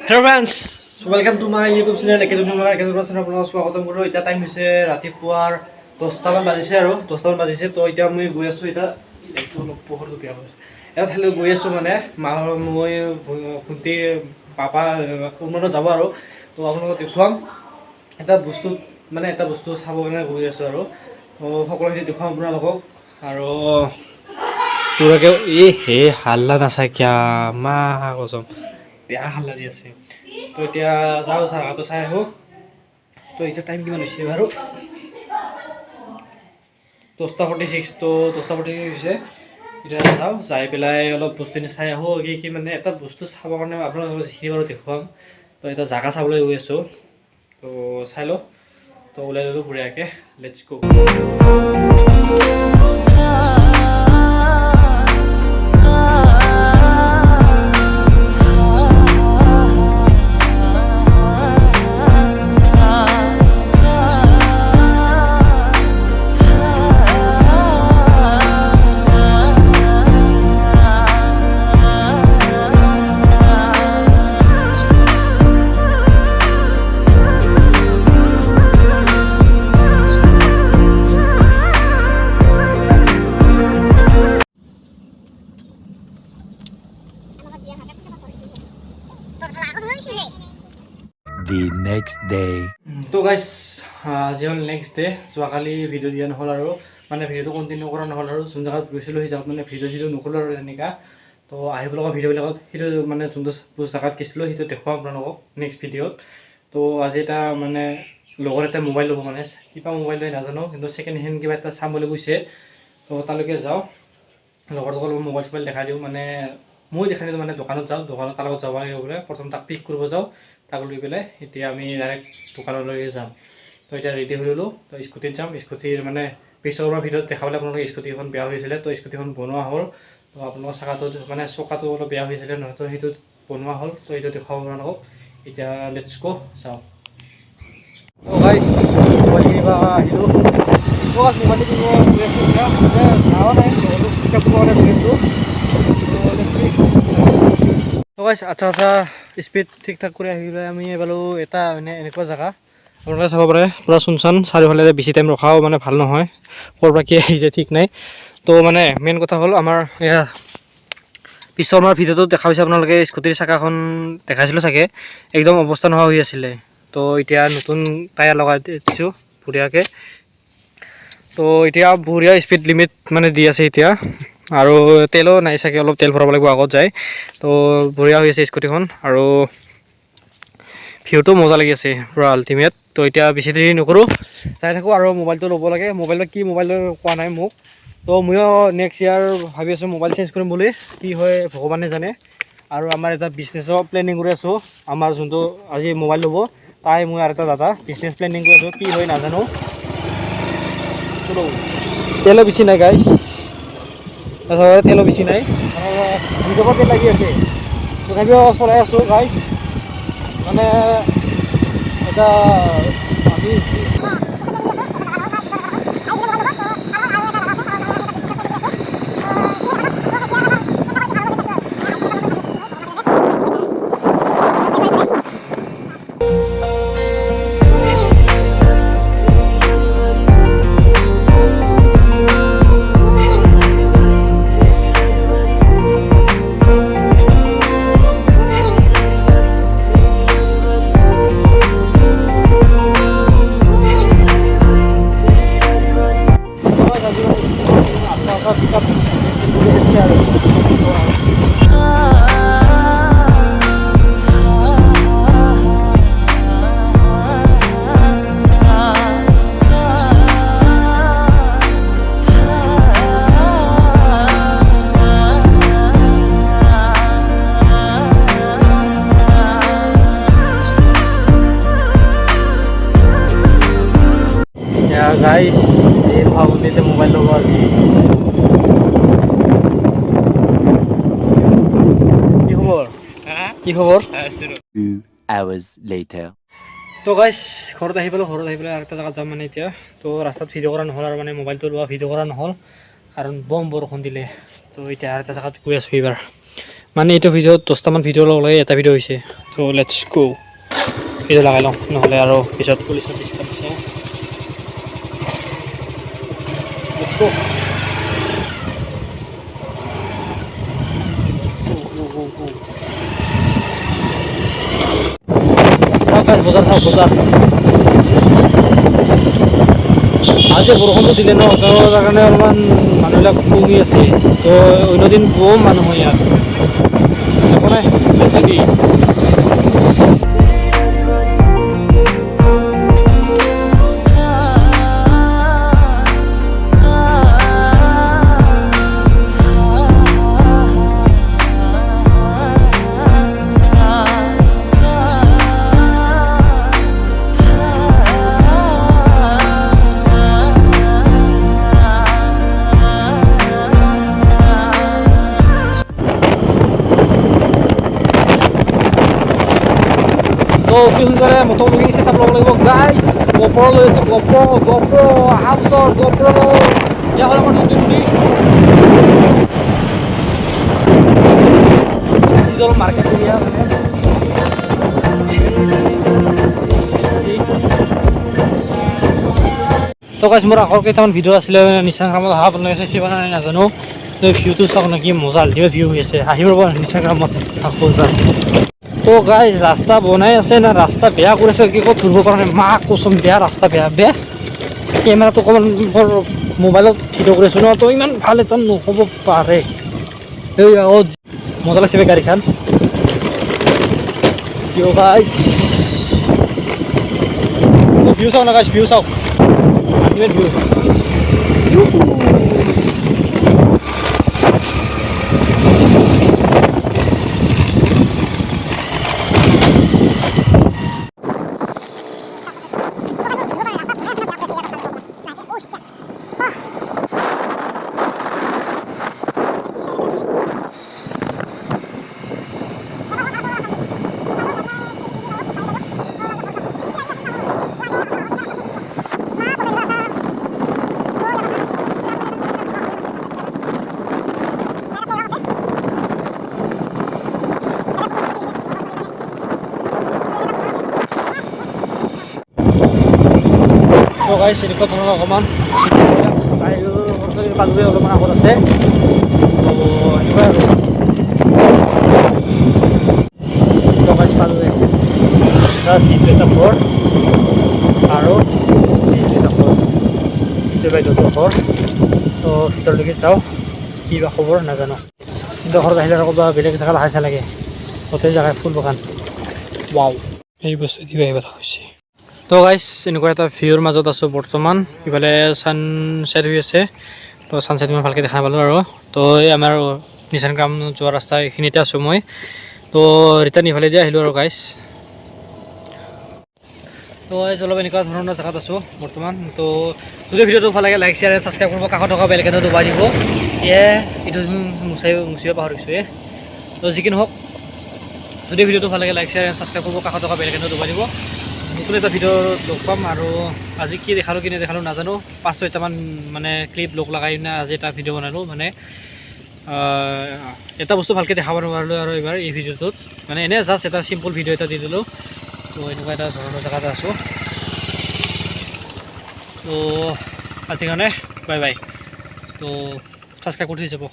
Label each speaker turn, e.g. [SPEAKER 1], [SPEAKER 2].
[SPEAKER 1] Hello friends, welcome to my YouTube channel. আপোনালোকক স্বাগতম কৰোঁ। এতিয়া টাইম হৈছে ৰাতিপুৱাৰ 10টামান বাজিছে আৰু 10টামান বাজিছে। তো এতিয়া মই গৈ আছোঁ এতিয়া অলপ পোহৰটো বেয়া হৈছে। এটা ঠাইলৈ গৈ আছোঁ মানে মই ভণ্টি পাপা কোনোবা যাব আৰু তো আপোনালোকক দেখুৱাম এটা বস্তু চাবৰ কাৰণে গৈ আছোঁ আৰু সকলোখিনি দেখুৱাম আপোনালোকক আৰু তোৰাকে হে হাল্লা নাচাই কিয়া মা কচম বেয়া হাল্লা দি আছে। তো এতিয়া যাওঁ চাহটো চাই আহোঁ। তো এতিয়া টাইম কিমান হৈছে বাৰু 10:46। তো 10:46 হৈছে। এতিয়া যাওঁ যাই পেলাই অলপ বস্তুখিনি চাই আহোঁ। কি মানে এটা বস্তু চাবৰ কাৰণে আপোনালোকক যিখিনি বাৰু দেখুৱাম। তো এতিয়া জাগা চাবলৈ গৈ আছোঁ। তো চাই লওঁ। তো ওলাই ল'লোঁ বঢ়িয়াকৈ। Let's go.
[SPEAKER 2] The next day.
[SPEAKER 1] তো গাইজ আজি হ'ল নেক্সট ডে। যোৱাকালি ভিডিঅ' দিয়া নহ'ল আৰু মানে ভিডিঅ'টো কণ্টিনিউ কৰা নহ'ল আৰু যোন জেগাত গৈছিলোঁ সেই জেগাত মানে ভিডিঅ' নক'লোঁ আৰু তেনেকুৱা। তো আহিব লগা ভিডিঅ'বিলাকত সেইটো মানে যোনটো জেগাত গৈছিলোঁ সেইটো দেখুৱাম আপোনালোকক নেক্সট ভিডিঅ'ত। তো আজি এটা মানে লগৰ এটা মোবাইল ল'ব মানে কিবা মোবাইল লৈ নাজানো, কিন্তু ছেকেণ্ড হেণ্ড কিবা এটা চাম বুলি কৈছে। তো তালৈকে যাওঁ, লগৰ মোবাইল চোবাইল দেখাই দিওঁ। মানে মই দেখাই দিওঁ মানে দোকানত যাওঁ, দোকানত তাৰ লগত যাব লাগিব বোলে। প্ৰথম তাক পিক কৰিব যাওঁ, তাক লৈ পেলাই এতিয়া আমি ডাইৰেক্ট দোকানলৈকে যাম। তো এতিয়া ৰেডি হৈ ল'লোঁ। তো স্কুটিত যাম। স্কুটিৰ মানে পিছৰ ভিডিঅ'ত দেখাবলৈ আপোনালোকে স্কুটিখন বেয়া হৈছিলে। তো স্কুটিখন বনোৱা হ'ল। তো আপোনালোকৰ চকাটো অলপ বেয়া হৈছিলে নহয়, তো সেইটো বনোৱা হ'ল। তো এইটো দেখুৱাব আপোনালোকক। এতিয়া লেটছ গো যাওঁ। তো গাইজ মোবাইল কিনিব আহিলোঁ। তো মোবাইলটো কিনিব গৈ আছোঁ। এতিয়া যাৱা নাই, পিকআপ কৰোঁতে গৈ আছোঁ। তো গাইজ আচ্ছা স্পীড ঠিক ঠাক কৰি আহি পেলাই আমি পালোঁ এটা মানে এনেকুৱা জেগা আপোনালোকে চাব পাৰে। পূৰা চুনচান, চাৰিওফালে বেছি টাইম ৰখাও মানে ভাল নহয়, ক'ৰ পৰা কি আহি যায় ঠিক নাই। তো মানে মেইন কথা হ'ল আমাৰ এয়া পিছৰ আমাৰ ভিডিঅ'টোত দেখা পাইছে আপোনালোকে স্কুটিৰ চাকাখন দেখাইছিলোঁ চাগে, একদম অৱস্থা নোহোৱা হৈ আছিলে। তো এতিয়া নতুন টায়াৰ লগাই দিছোঁ বঢ়িয়াকৈ। তো এতিয়া বঢ়িয়া স্পীড লিমিট মানে দি আছে এতিয়া, আৰু তেলো নাই চাগে, অলপ তেল ভৰাব লাগিব আগত যায়। তো বঢ়িয়া হৈ আছে স্কুটিখন আৰু ভিউটো মজা লাগি আছে পূৰা আল্টিমেট। তো এতিয়া বেছি দেৰি নকৰোঁ, চাই থাকোঁ আৰু মোবাইলটো ল'ব লাগে। মোবাইলটো কি মোবাইল কোৱা নাই মোক। তো ময়ো নেক্সট ইয়াৰ ভাবি আছোঁ মোবাইল চেঞ্জ কৰিম বুলি, কি হয় ভগৱানে জানে। আৰু আমাৰ এটা বিজনেছৰ প্লেনিং কৰি আছোঁ। আমাৰ যোনটো আজি মোবাইল ল'ব তাই মই আৰু এটা দাদা বিজনেছ প্লেনিং কৰি আছোঁ, কি হয় নাজানো। তেলো বেছি নাই গাইজ, তেলো বেছি নাই, নিজকে তেল লাগি আছে, তথাপিও চলাই আছোঁ গাইজ। মানে এটা ভাবি পিকআপ বেছি আৰু গাইজ এই ভাবতে মোবাইল ল'ব আজি। কি খবৰ?
[SPEAKER 2] 2 hours later.
[SPEAKER 1] তো গাইজ ঘৰত আহি পেলাই আৰু এটা জেগাত যাম মানে এতিয়া। তো ৰাস্তাত ভিডিঅ' কৰা নহ'ল আৰু মানে মোবাইলটো লোৱা ভিডিঅ' কৰা নহ'ল, কাৰণ বৰষুণ দিলে। তো এতিয়া আৰু এটা জেগাত গৈ আছোঁ এইবাৰ। মানে এইটো ভিডিঅ'ত 10টামান ভিডিঅ' লগ লাগে এটা ভিডিঅ' হৈছে তো লেটছ গো ভিডিঅ' লগাই লওঁ নহ'লে আৰু পিছত পুলিচৰ ডিষ্টাৰ্ব আছে লেটছ গো বজাৰ চাওক বজাৰ আজি বৰষুণটো দিলে ন তাৰ কাৰণে অলপমান মানুহবিলাক কমি আছে তো অন্য দিন বম মানুহ হয় ইয়াত একো নাই লেটছ সি তো অতি সোনকালে মটৰ বুকিং ছেটআপ ল'ব লাগিব গাইজ গোপ্ৰ লৈ আছে গোপ্ৰ অহা বছৰ গোপ্ৰ ইয়াৰ হ'ল আমাৰ নতুন মাৰ্কেট এৰিয়া তো গাইজ মোৰ আগৰ কেইটামান ভিডিঅ' আছিলে নিচান গ্ৰামত অহা আপোনালোকে চাইছে বা নাই নাজানো তো ভিউটো চাওক না কি মজা আল্টিমেট ভিউ হৈ আছে আহিব ৰ'ব নিচান গ্ৰামত আকৌ এবাৰ তো গাইজ ৰাস্তা বনাই আছে না ৰাস্তা বেয়া কৰিছে কি ক'ত ধৰিব পৰা নাই মাক কচম বেয়া ৰাস্তা বেয়া কেমেৰাটো অকণমান মোবাইলত ভিডিঅ' কৰি আছোঁ ন তো ইমান ভাল এটা নহ'ব পাৰে এই মজা লাগিছে বে গাড়ীখন কিয় গাইজ ভিউ চাওক না গাইজ ভিউ চাওক আল্টিমেট ভিউ তো গাইজ এনেকুৱা ধৰণৰ অকণমান পালোৱে অলপমান আগত আছে তো এনেকুৱা আৰু গাইজ পালোৱে চিট এটা ঘৰ আৰু এটা ঘৰ ইটো বাইদেউটো ঘৰ তো ভিতৰলৈকে যাওঁ কি বা খবৰ নাজানো কিন্তু ঘৰত আহিলে আকৌ বেলেগ জেগাত আহাইছা লাগে গোটেই জেগাই ফুল বাগান ৱাও এই বস্তু কিবা আহিব হৈছে তো গাইজ এনেকুৱা এটা ভিউৰ মাজত আছোঁ বৰ্তমান ইফালে ছানছেট হৈ আছে তো ছানছেট মই ভালকৈ দেখা নাপালোঁ আৰু তো এই আমাৰ নিচান গ্ৰাম যোৱা ৰাস্তা এইখিনিতে আছোঁ মই তো ৰিটাৰ্ণ ইফালে দি আহিলোঁ আৰু গাইজ তো এই অলপ এনেকুৱা ধৰণৰ জেগাত আছোঁ বৰ্তমান তো যদি ভিডিঅ'টো ভাল লাগে লাইক শ্বেয়াৰ ছাবস্ক্ৰাইব কৰিব কাষত থকা বেল আইকনটো দবাই দিব এইটো মুচিব পাহৰিছোঁ তো যিকি নহওক যদি ভিডিঅ'টো ভাল লাগে লাইক শ্বেয়াৰ ছাবস্ক্ৰাইব কৰিব কাষত থকা বেল আইকনটো দবাই দিব নতুন এটা ভিডিঅ' লগ পাম আৰু আজি কি দেখালোঁ কি নেদেখালোঁ নাজানো 5-6টামান মানে ক্লিপ লগ লগাই কিনে আজি এটা ভিডিঅ' বনালোঁ মানে এটা বস্তু ভালকৈ দেখাব নোৱাৰিলোঁ আৰু এইবাৰ এই ভিডিঅ'টোত মানে এনেই জাষ্ট এটা চিম্পল ভিডিঅ' এটা দি দিলোঁ তো এনেকুৱা এটা ধৰণৰ জেগাত আছোঁ তো আজিৰ কাৰণে বাই বাই তো ছাবস্ক্ৰাইব কৰি যাব